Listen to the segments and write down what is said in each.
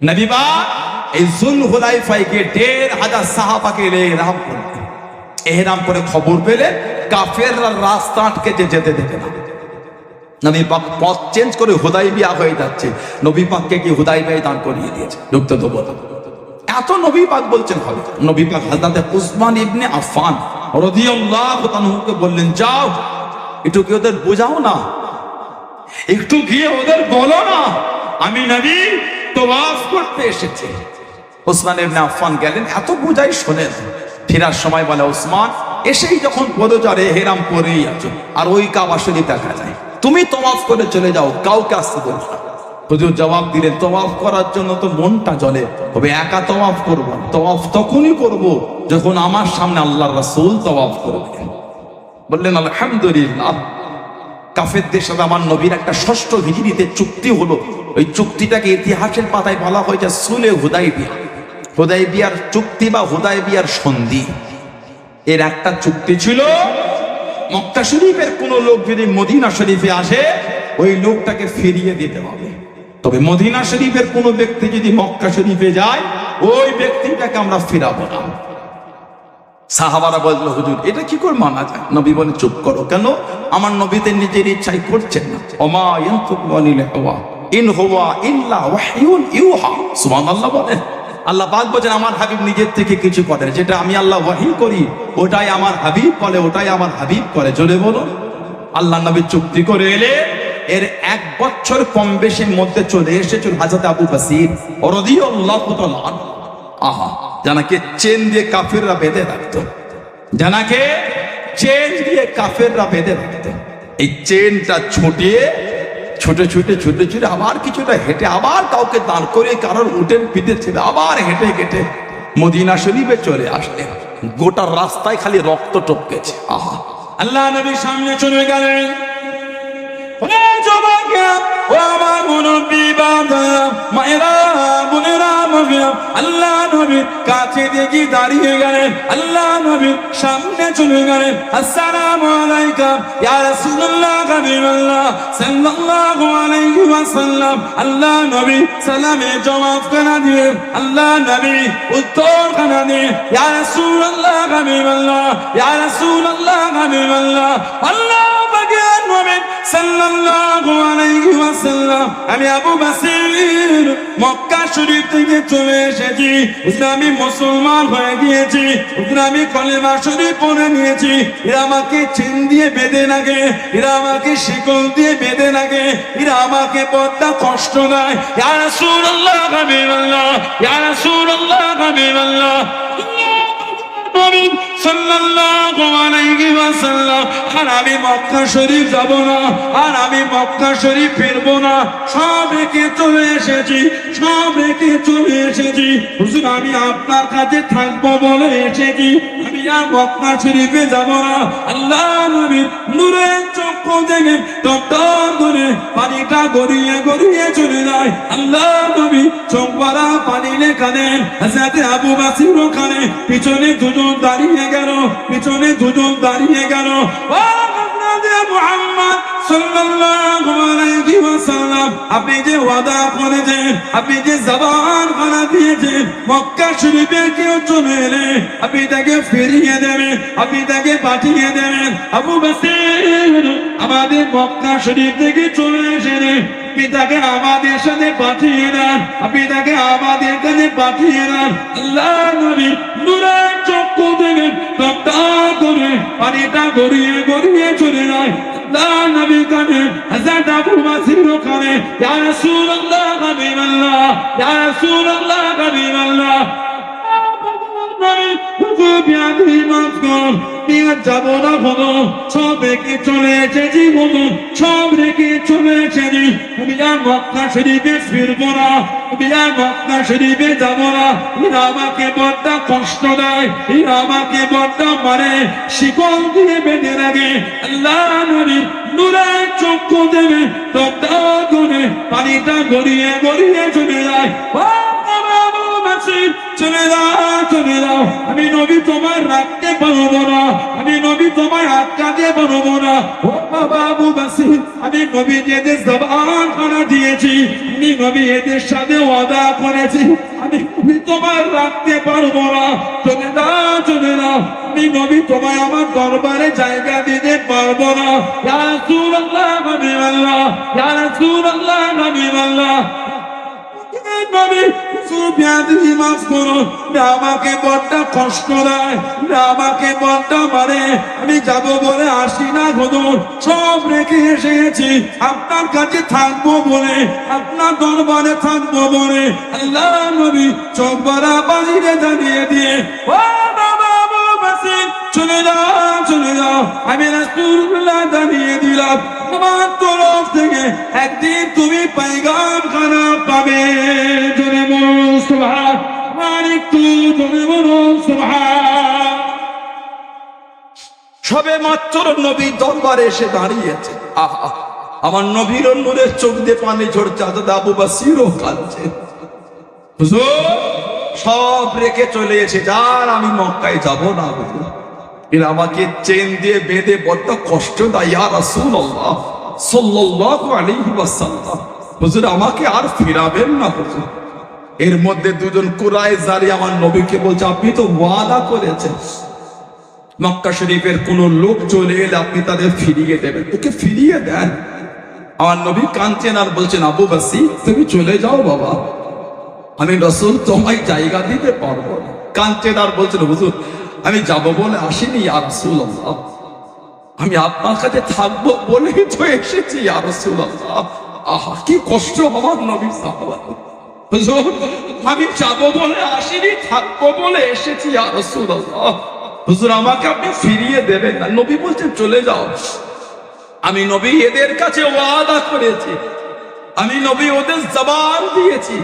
নবী পাক এই যুলহুলাইফায় গিয়ে ১৫০০ সাহাবাকে ইহরাম করলেন। ইহরাম করে খবর পেলে কাফেররা রাস্তা আটকে যেতে দেবে না। নবী পাক পথ চেঞ্জ করে হুদাইবিয়া হয়ে যাচ্ছে, নবী পাককে কি হুদাইবিয়ায় দাঁড় করিয়ে দিয়েছে, ঢুকতে দেবো না। এত নবী পাক বলছেন হবে। নবী পাক হযরত উসমান ইবনে আফফান রাদিয়াল্লাহু তাআলাকে বললেন, যাও একটু কি ওদের বোঝাও না, একটু গিয়ে ওদের বলো না আমি নবী তওয়াফ করতে এসেছি। উসমান ইবনে আফফান গেলেন, এত বুঝাই শোনেন। ফেরার সময় বলে, উসমান এসেই যখন পদচারে ইহরাম পরেই আছো আর ওই কাবা শরীফ দেখা যায়, তুমি তওয়াফ করে চলে যাও, কাউকে আসতে বলবে না। হুজুর জবাব দিলেন, তওয়াফ করার জন্য তো মনটা জ্বলে, তবে একা তওয়াফ করব না, তওয়াফ তখনই করব যখন আমার সামনে আল্লাহর রাসূল তওয়াফ করবেন। বললেন আলহামদুলিল্লাহ। কাফেরদের সাথে আমার নবীর একটা ৬ষ্ঠ হিজরিতে চুক্তি হলো। ওই চুক্তিটাকে ইতিহাসের পাতায় বলা হয়েছে সুলহে হুদাইবিয়া। হুদাইবিয়ার চুক্তি বা হুদাইবিয়ার সন্ধি। এর একটা চুক্তি ছিল, মক্কা শরীফের কোন লোক যদি মদিনা শরীফে আসে ওই লোকটাকে ফিরিয়ে দিতে হবে। তবে মদিনা শরীফের কোন ব্যক্তি যদি মক্কা শরীফে যায় ওই ব্যক্তিটাকে আমরা ফিরাবো না। সাহাবারা বলল, হুজুর এটা কি করে মানা যায়? নবী বলে, চুপ করো। কেন? আমার নবীতে নিজের ইচ্ছাই করছেন না। ওমা ইয়ানতিকু আনিল হাওয়া ইন হুয়া ইল্লা ওয়াহয়ুন ইউহা। সুবহানাল্লাহ বলেন। আল্লাহ পাক বলেন, আমার হাবিব নিজের থেকে কিছু করে, যেটা আমি আল্লাহ ওয়াহি করি ওটাই আমার হাবিব বলে, ওটাই আমার হাবিব করে। জোরে বলো। আল্লাহ নবী চুক্তি করে এলে এর ১ বছর কম বেশির মধ্যে চলে এসেছিল হযরত আবু বসির রাদিয়াল্লাহু তাআলা। আহা, জানাকে চেন দিয়ে কাফেররা বেঁধে রাখতো, জানাকে চেন দিয়ে কাফেররা বেঁধে রাখতো। এই চেনটা ছুটিয়ে ছুটে ছুটে ছুটে ছুটে আবার কিছুটা হেঁটে আবার কাউকে দাঁড় করে কারোর উঠেন পিঠে ছেড়ে আবার হেঁটে হেঁটে মদিনা শরীফে চলে আসলেন। গোটা রাস্তায় খালি রক্ত টপকেছে। আহা, আল্লাহ নবীর সামনে চলে গেলেন। আল্লাহ নবীর কাছে দেখি দাঁড়িয়ে গেলেন, আল্লাহ নবীর সামনে চলে গেলেন। আসসালামু আলাইকুম ইয়া রাসূলুল্লাহ হাবিবাল্লাহ সাল্লাল্লাহু আলাইহি ওয়াসাল্লাম। আল্লাহ নবী সালামে জবাব কানা দিয়ে, আল্লাহ নবী উত্তর কানা দিয়ে, ইয়া রাসূলুল্লাহ হাবিবাল্লাহ ইয়া রাসূলুল্লাহ হাবিবাল্লাহ। আল্লাহ পাকের নবী সাল্লাল্লাহু আলাইহি ওয়াসাল্লাম, আমি আবু বসির মক্কা শরীফ থেকে চলে এসেছি, ইসলামী মুসলমান হয়ে গিয়েছি, ইসলামী কলেমা শরীফ পড়ে নিয়েছি। এরা আমাকে চেন দিয়ে বেঁধে লাগে, এরা আমাকে শিকল দিয়ে বেঁধে লাগে, এরা আমাকে বড্ড কষ্ট দেয়। ইয়া রাসূলুল্লাহ হাবিবাল্লাহ ইয়া রাসূলুল্লাহ হাবিবাল্লাহ সাল্লাল্লাহু আলাইহি ওয়াসাল্লাম। আর আমি মক্কা শরীফ যাব না, আর আমি মক্কা শরীফ ফিরবো না, সব রেখে চলে এসেছি, সব রেখে চলে এসেছি। হুজুর আমি আপনার কাছে থাকবো বলে এসেছি, আমি আর মক্কা শরীফে যাব না। আল্লাহ নবীর নূরের চক্ষু থেকে টপটপ করে পানিটা গড়িয়ে গড়িয়ে চলে যায়। আল্লাহ নবী চোখ ভরা পানি লেখা দেন। হযরত আবু বসির ওখানে পিছনে দুজন দাঁড়িয়ে গেল, পিছনে দুজন দাঁড়িয়ে গেল। ও হযরত মুহাম্মদ সাল্লাল্লাহু আলাইহি ওয়াসাল্লাম, আপনি যে ওয়াদা করেছেন, আপনি যে জবান করে দিয়েছেন, মক্কা শরীফে কেউ চলে এলে আপনি তাকে ফিরিয়ে দেবেন, আপনি তাকে পাঠিয়ে দেবেন। আবু বসির আমাদের মক্কা শরীফ থেকে চলে এসেছে, আপনি তাকে আমাদের সাথে পাঠিয়ে দেন, আপনি তাকে আমাদের কাছে পাঠিয়ে দেন। আল্লাহ নবী নূরের চক্ষু থেকে টপটপ করে পানিটা গড়িয়ে গড়িয়ে চলে যায়। আল্লাহ নবী কানে হযরত আবু বসির ওখানে, ইয়া রাসূলুল্লাহ হাবিবাল্লাহ ইয়া রাসূলুল্লাহ হাবিবাল্লাহ। যাব না হলো, সব রেখে চলে এসেছি, বলুন সব রেখে চলে এসেছি। আমি আর মক্কা শরীফে ফিরবো না, আমি আর মক্কা শরীফে যাবো না। এরা আমাকে বড্ড কষ্ট দেয়, এরা আমাকে বড্ড মারে, শিকল দিয়ে বেঁধে রাখে। আল্লাহ নবী নূরের চক্ষু দেবে টপটপ করে পানিটা গড়িয়ে গড়িয়ে চলে যায়। চলে যাও, আমি নবী তোমায় রাখতে পারবো না, আমি নবী তোমায় আটকাতে পারবো না। ও বাবা আবু বাসির, আমি নবী এদের জবান খানা দিয়েছি, আমি নবী এদের সাথে ওয়াদা করেছি, আমি নবী তোমায় রাখতে পারবো না। চলে যাও, আমি নবী তোমায় আমার দরবারে জায়গা দিতে পারবো না। ইয়া রাসূলুল্লাহ, হাবিবাল্লাহ, ইয়া রাসূলুল্লাহ, হাবিবাল্লাহ, নবী সুবহানাল্লাহি, মাফ করুন, আমাকে বড় কষ্ট দেয়, আমাকে বড় মারে, আমি যাব বলে আসি না হুজুর, সব রেখে এসেছি আপনার কাছে থাকবো বলে, আপনার দরবারে থাকবো বলে। আল্লাহ নবী চোখ ভরা পানিতে দাঁড়িয়ে দিয়ে, ও বাবা আবু বাসির, চলে যাও, আমি রাসূলুল্লাহ দাঁড়িয়ে দিলাম, আমার তরফ থেকে একদিন তুমি পয়গাম খানা পাবে। জোরে বলুন সুবহান, আরেকটু জোরে বলুন সুবহান। সবে মাত্র নবী দরবারে এসে দাঁড়িয়েছে, আহা, আমার নবীর নূরের চোখ দিয়ে পানি ঝরছে, আবু বাসিরও কাঁদছে। হুজুর সব রেখে চলে এসেছে, আর আমি মক্কায় যাব না হুজুর, এরা আমাকে চেন দিয়ে বেঁধে বড্ড কষ্ট দেয়, ইয়া রাসূলুল্লাহ সাল্লাল্লাহু আলাইহি ওয়াসাল্লাম, হুজুর আমাকে আর ফিরাবেন না হুজুর। এর মধ্যে দুজন কুরাইশারি আমার নবীকে বলছে, আপনি তো ওয়াদা করেছেন মক্কা শরীফের কোন লোক চলে এলে আপনি তাদের ফিরিয়ে দেবেন, ওকে ফিরিয়ে দেন। আমার নবী কাঁদছেন আর বলছেন, আবু বাসির তুমি চলে যাও বাবা, আমি রাসূল তোমায় জায়গা দিতে পারবো না। কাঁদছেন আর বলছেন, হুজুর আমি যাব বলে আসিনি ইয়া রাসূলুল্লাহ, আমি আপনার কাছে থাকবো বলেই তো এসেছি ইয়া রাসূলুল্লাহ। আহা কি কষ্ট আমার নবী সাহাবা, হুজুর আমি যাব বলে আসিনি, থাকবো বলে এসেছি ইয়া রাসূলুল্লাহ, হুজুর আমাকে আপনি ফিরিয়ে দেবেন না। নবী বলছেন, চলে যাও, আমি নবী এদের কাছে ওয়াদা করেছি, আমি নবী ওদের জবান দিয়েছি।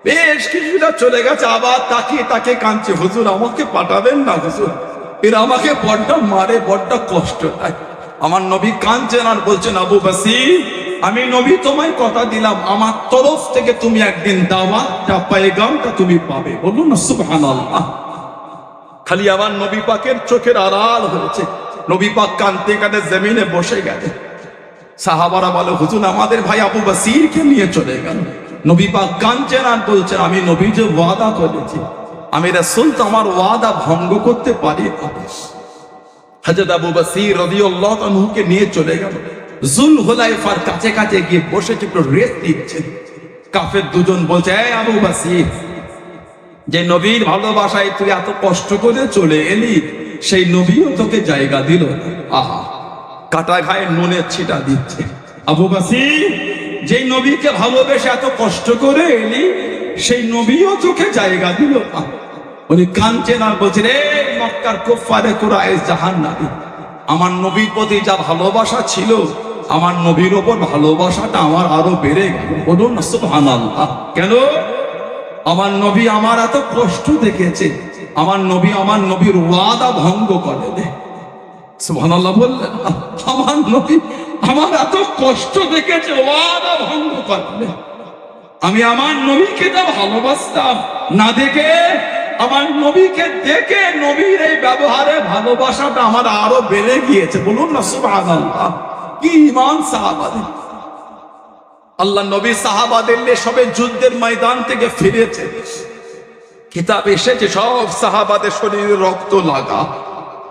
বেশ কিছুটা চলে গেছে, আবার তাকে কাঁদছে, হুজুর আমাকে পাঠাবেন না হুজুর, এরা আমাকে বড্ড মারে, বড্ড কষ্ট দেয়। আমার নবী কাঁদছেন আর বলছেন, আবু বাসির আমি নবী তোমায় কথা দিলাম, আমার তরফ থেকে তুমি একদিন দাওয়াতটা পয়গামটা তুমি পাবে। বলুন না সুবহানাল্লাহ। খালি আমার নবী পাকের চোখের আড়াল হয়েছে, নবী পাক কাঁদতে কাঁদতে জমিনে বসে গেছে। সাহাবারা বলে, হুজুর আমাদের ভাই আবু বাসিরকে নিয়ে চলে গেল। নবী পাক কাঁদছেন আর বলছেন, আমি নবী যে ওয়াদা করেছি, আমি রাসূল তো আমার ওয়াদা ভঙ্গ করতে পারি না। হযরত আবু বাসির রাদিয়াল্লাহু আনহুকে নিয়ে চলে গেল, যুলহুলাইফার কাছে কাছে গিয়ে বসেছে, একটু রেস্ট দিচ্ছে। কাফের দুজন বলছে, এই আবু বাসির, যে নবীর ভালোবাসায় তুই এত কষ্ট করে চলে এলি, সেই নবীও তোকে জায়গা দিল না। আহা কাটা ঘায়ে নুনের ছিটা দিচ্ছে। আবু বাসির, যে নবীকে ভালোবেসে এত কষ্ট করে এলি, সেই নবীও তোকে জায়গা দিল না। উনি কাঁদছেন আর বলছেন, রে মক্কার কুফারে কুরাইশ জাহান্নামী, আমার নবীর প্রতি যা ভালোবাসা ছিল, আমার নবীর ওপর ভালোবাসাটা আমার আরো বেড়ে গেল। বলুন না সুবহানাল্লাহ। কেন? আমার নবী আমার এত কষ্ট দেখেছে, আমার নবীর ওয়াদা ভঙ্গ করে দে। সুবহানাল্লাহ বললেন, আমার নবী আমার এত কষ্ট দেখেছে, ওয়াদা ভঙ্গ করে দে। আমি আমার নবীকে যা ভালোবাসতাম না দেখে, আমার নবীকে দেখে নবীর এই ব্যবহারে ভালোবাসাটা আমার আরো বেড়ে গিয়েছে। বলুন না সুবহানাল্লাহ। কি ঈমান সাহাবাদের! আল্লাহ নবী সাহাবাদের নিয়ে সবে যুদ্ধের ময়দান থেকে ফিরেছে, কিতাব এসেছে সব সাহাবাদের শরীরে রক্ত লাগা,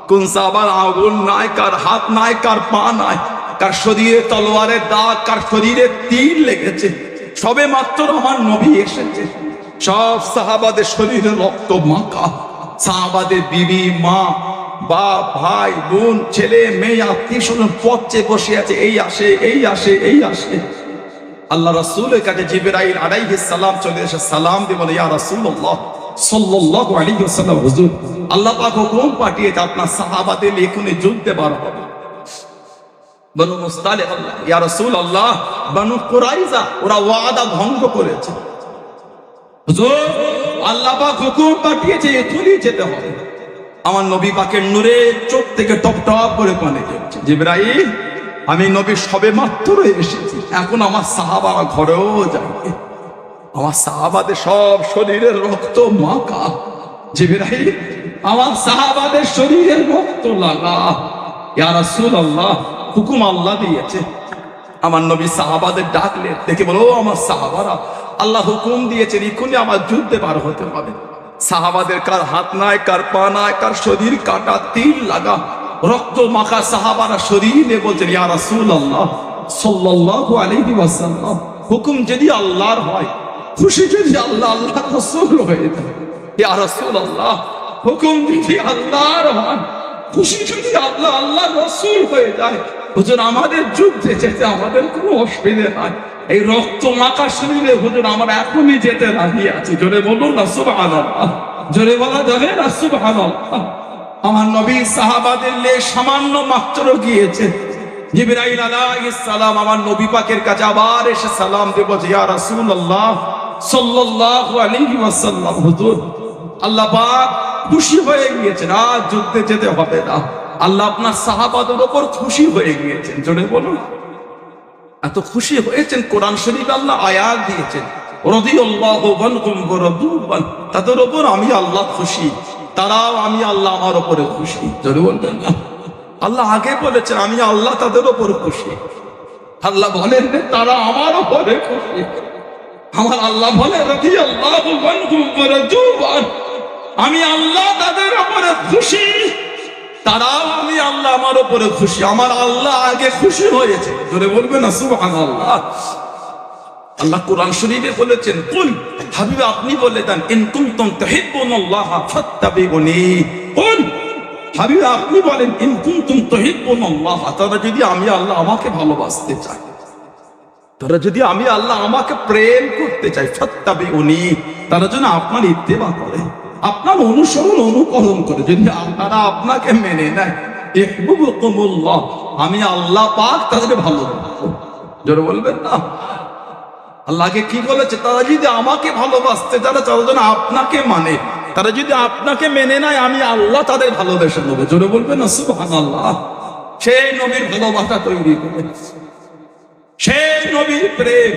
কোন সাহাবার আগুন নাই, কার হাত নাই, কার পা নাই, কার শরীরে তলোয়ারের দাগ, কার শরীরে তীর লেগেছে। সবে মাত্র আমার নবী এসেছে, সব সাহাবাদের শরীরে রক্ত মাখা, সাহাবাদের বিবি, মা, বাপ, ভাই, বোন, ছেলে, মেয়ে, আত্মীয় স্বজন পথে বসে আছে, এই আসে, এই আসে, এই আসে। আল্লাহ রাসূলের কাছে জিবরাইল আলাইহিস সালাম চলে এসে সালাম দিয়ে বলে, ইয়া রাসূলুল্লাহ সাল্লাল্লাহু আলাইহি ওয়াসাল্লাম, হুজুর আল্লাহ পাক হুকুম পাঠিয়েছে আপনার সাহাবাদের এখনই যুদ্ধে বার হবে। বনু মুস্তালিক, ইয়া রাসূলুল্লাহ বনু কুরাইজা ওরা ওয়াদা ভঙ্গ করেছে, হুজুর আল্লাহ পাক হুকুম পাঠিয়েছে এখনই যেতে হবে। আমার নবী পাকের নূরে চোখ থেকে টপ টপ করে পানি ঝরছে। জিবরাইল, আমি নবী সবে মাত্র এসেছি, এখন আমার সাহাবারা ঘরেও যাবে। আমার সাহাবাদের সব শরীরের রক্ত মাখা। জিবরাইল আমার সাহাবাদের শরীরের রক্ত লাগা। ইয়া রাসূলুল্লাহ, হুকুম আল্লাহ দিয়েছে। আমার নবী সাহাবাদের ডাকলে দেখে বলো, আমার সাহাবারা, আল্লাহ হুকুম দিয়েছেন এক্ষুনি আমার যুদ্ধে পার হতে হবে। সাহাবাদের কার হাত নাই, কার পা নাই, কার শরীর কাটা, তিল লাগা, রক্ত মাখা সাহাবারা শরীরে বলছেন, ইয়া রাসূলুল্লাহ সাল্লাল্লাহু আলাইহি ওয়াসাল্লাম, হুকুম যদি আল্লাহর হয়, খুশি যদি আল্লাহ আল্লাহর রাসূল হয়ে যায়। ইয়া রাসূলুল্লাহ, হুকুম যদি আল্লাহর হয়, খুশি যদি আল্লাহ আল্লাহর রাসূল হয়ে যায়, হুজুর আমাদের যুদ্ধে যেতে আমাদের কোনো অসুবিধা নাই। এই রক্ত মাখা শরীরে হুজুর আমরা এখনই যেতে রাজি আছি। জোরে বলুন না সুবহানাল্লাহ। জোরে বলা যাবে না সুবহানাল্লাহ। আমার নবী সাহাবাদের লে সামান্য মাত্র গিয়েছে। জিবরাইল আলাইহিস সালাম আমার নবী পাকের কাছে আবার এসে সালাম দিয়ে বলছে, ইয়া রাসূলুল্লাহ সাল্লাল্লাহু আলাইহি ওয়াসাল্লাম, হুজুর আল্লাহ পাক খুশি হয়ে গিয়েছেন, আর যুদ্ধে যেতে হবে না। আল্লাহ আপনার সাহাবাদের উপর খুশি হয়ে গিয়েছেন। জোরে বলুন, এত খুশি হয়েছেন, কোরআন শরীফে আল্লাহ আয়াত দিয়েছেন, রাদিয়াল্লাহু আনহুম ওয়া রাদু আন, তাদের উপর আমি আল্লাহ খুশি, তারাও আমি আল্লাহ আমার উপরে খুশি। জোরে বলবেন না। আল্লাহ আগে বলেছেন আমি আল্লাহ তাদের উপর খুশি। আল্লাহ বলেন তারা আমার উপরে খুশি। আমার আল্লাহ বলে রাদিয়াল্লাহু আনহুম ওয়া রাদু আন, আমি আল্লাহ তাদের উপরে খুশি, তারাও আমি আল্লাহ আমার উপরে খুশি। আমার আল্লাহ আগে খুশি হয়েছে। জোরে বলবেন না সুবহানাল্লাহ। আল্লাহ কোরআন শরীফে বলেছেন, কুল হাবিব আপনি বলে দেন, ইন কুনতুম তুহিব্বুনাল্লাহ ফাত্তাবিউনি। কুল হাবিব আপনি বলেন, ইন কুনতুম তুহিব্বুনাল্লাহ, তারা যদি আমি আল্লাহ আমাকে ভালোবাসতে চাই, তারা যদি আমি আল্লাহ আমাকে প্রেম করতে চাই, ফাত্তাবিউনি, তারা যেন আপনার ইত্তেবা করে, আপনার অনুসরণ অনুকরণ করে। যদি আপনারা আপনাকে মেনে নেয়, ইহবুবুকুমুল্লাহ, আমি আল্লাহ পাক তাদের ভালোবাসবো। জোরে বলবেন না। আল্লাহকে কি বলেছে, তারা যদি আমাকে ভালোবাসতে চায়, তারা যেন আপনাকে মানে, তারা যদি আপনাকে মেনে নেয়, আমি আল্লাহ তাদের ভালোবেসে নেবো। জোরে বলবেন না সুবহানাল্লাহ। সেই নবীর ভালোবাসা তৈরি করে, সেই নবীর প্রেম,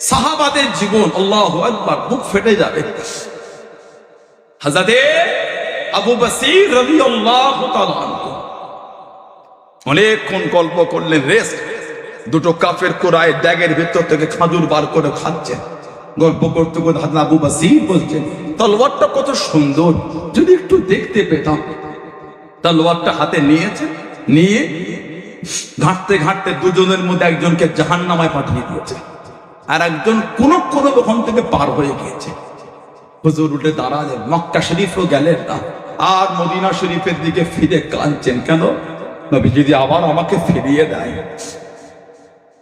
সাহাবাদের জীবন, আল্লাহু আকবার, বুক ফেটে যাবে। হযরতে আবু বসীর রাদিয়াল্লাহু তাআলা আনহু অনেকক্ষণ গল্প করলেন, রেস্ট। দুটো কাফের কোরায় ড্যাগের ভেতর থেকে খাজুর বার করে খাচ্ছে। গল্প করতে করতে হযরত আবু বসীর বলছেন, তলোয়ারটা কত সুন্দর, যদি একটু দেখতে পেতাম। তলোয়ারটা হাতে নিয়েছে, নিয়ে ঘাঁটতে ঘাঁটতে দুজনের মধ্যে একজনকে জাহান্নামায় পাঠিয়ে দিয়েছে, আর একজন কোন ওখান থেকে পার হয়ে গিয়েছে। হুজুর উঠে দাঁড়ালেন, মক্কা শরীফও গেলেন না, আর মদিনা শরীফের দিকে ফিরে কাঁদছেন। কেন? নবী যদি আবার আমাকে ফিরিয়ে দেয়,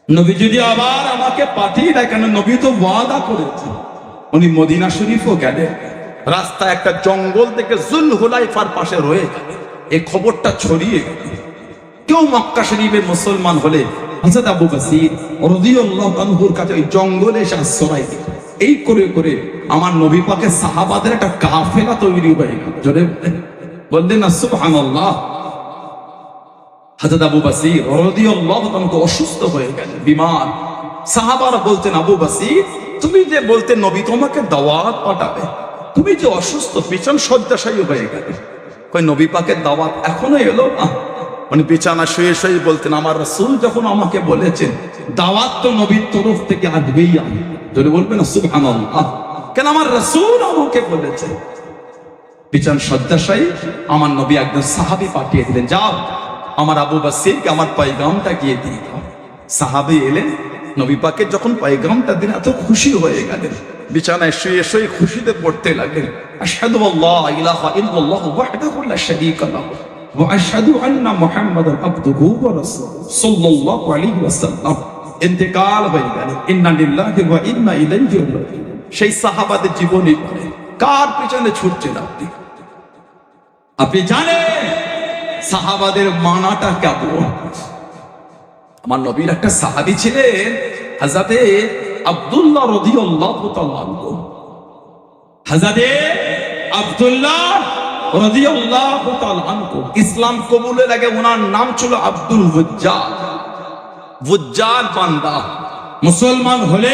নবী যদি আবার আমাকে পাঠিয়ে দেয়, কেন নবী তো ওয়াদা করেছেন। উনি মদিনা শরীফও গেলেন, রাস্তায় একটা জঙ্গল থেকে জুলহুলাইফার পাশে রয়ে গেলেন। এই খবরটা ছড়িয়ে গেল। কেউ মক্কা শরীফের মুসলমান হলে হযরত আবু বসীর রাদিয়াল্লাহু আনহুর কাছে ওই জঙ্গলে এসে আশ্রয় দিল। এই করে করে আমার নবী পাকের সাহাবাদের একটা কাফেলা তৈরি হয়ে গেল। জোরে বললেন না সুবহানাল্লাহ। হযরত আবু বসীর রাদিয়াল্লাহু আনহু অসুস্থ হয়ে গেলেন, বিমার। সাহাবারা বলতেন, আবু বসীর তুমি যে বলতে নবী তোমাকে দাওয়াত পাঠাবে, তুমি যে অসুস্থ, পিছন শয্যাশায়ী হয়ে গেলে, কই নবী পাকের দাওয়াত এখনো এলো না? মানে বিছানা শুয়ে শুয়ে বলতেন, আমার রাসূল যখন আমাকে বলেছেন দাওয়াত তো নবীর তরফ থেকে আসবেই। আমি যদি বলবেন না সুবহানাল্লাহ, কেন আমার রাসূল আমাকে বলেছে। বিছান শয্যাশায়ী আমার নবী একজন সাহাবী পাঠিয়ে দিলেন, যাও আমার আবু বসীরকে আমার পয়গামটা গিয়ে দিয়ে দাও। সাহাবী এলেন, নবী পাকের যখন পয়গামটা দিলেন, এত খুশি হয়ে গেলেন, বিছানায় শুয়ে শুয়ে খুশিতে পড়তে লাগলেন, আশহাদু আল্লা ইলাহা ইল্লাল্লাহু ওয়াহদাহু লা শারীকা লাহু ওয়া আশহাদু আন্না মুহাম্মাদান আবদুহু ওয়া রাসূলুহু সাল্লাল্লাহু আলাইহি ওয়াসাল্লাম। ইন্তেকাল হয়ে গেল। ইন্না লিল্লাহি ওয়া ইন্না ইলাইহি রাজিউন। সেই সাহাবাদের জীবনী পড়ে কার পিছনে ছুটছেন আপনি? আপনি জানেন সাহাবাদের মানাটা কেমন? আমার নবীর একটা সাহাবী ছিলেন হযরতে আব্দুল্লাহ রাদিয়াল্লাহু তাআলা আনহু। হযরতে আব্দুল্লাহ রাদিয়াল্লাহু তাআলা আনহু ইসলাম কবুলের আগে ওনার নাম ছিল আব্দুল ওয়াজ্জাল। ওয়াজ্জাল বান্দা। মুসলমান হলে